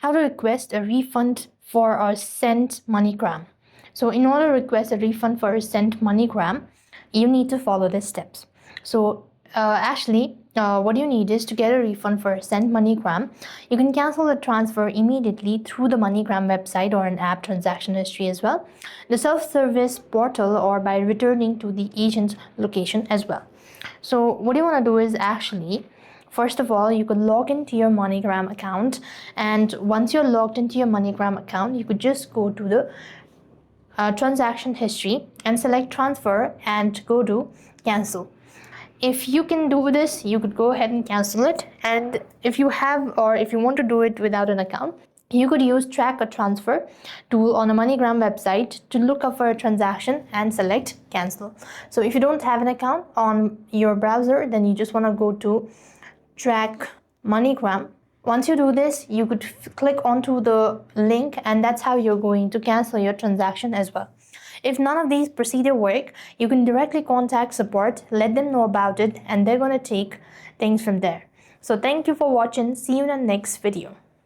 how to request a refund for a sent MoneyGram. So in order to request a refund for a sent MoneyGram, you need to follow the steps. So what you need is to get a refund for a sent MoneyGram. You can cancel the transfer immediately through the MoneyGram website or an app transaction history as well, the self-service portal, or by returning to the agent's location as well. So what you want to do is first of all, you could log into your MoneyGram account, and once you're logged into your MoneyGram account, you could just go to the transaction history and select transfer and go to cancel. If you can do this, you could go ahead and cancel it. And if you want to do it without an account, you could use track a transfer tool on a MoneyGram website to look up for a transaction and select cancel. So if you don't have an account on your browser, then you just want to go to track MoneyGram. Once you do this, you could click onto the link, and that's how you're going to cancel your transaction as well. If none of these procedures work, you can directly contact support, let them know about it, and they're going to take things from there. So thank you for watching. See you in the next video.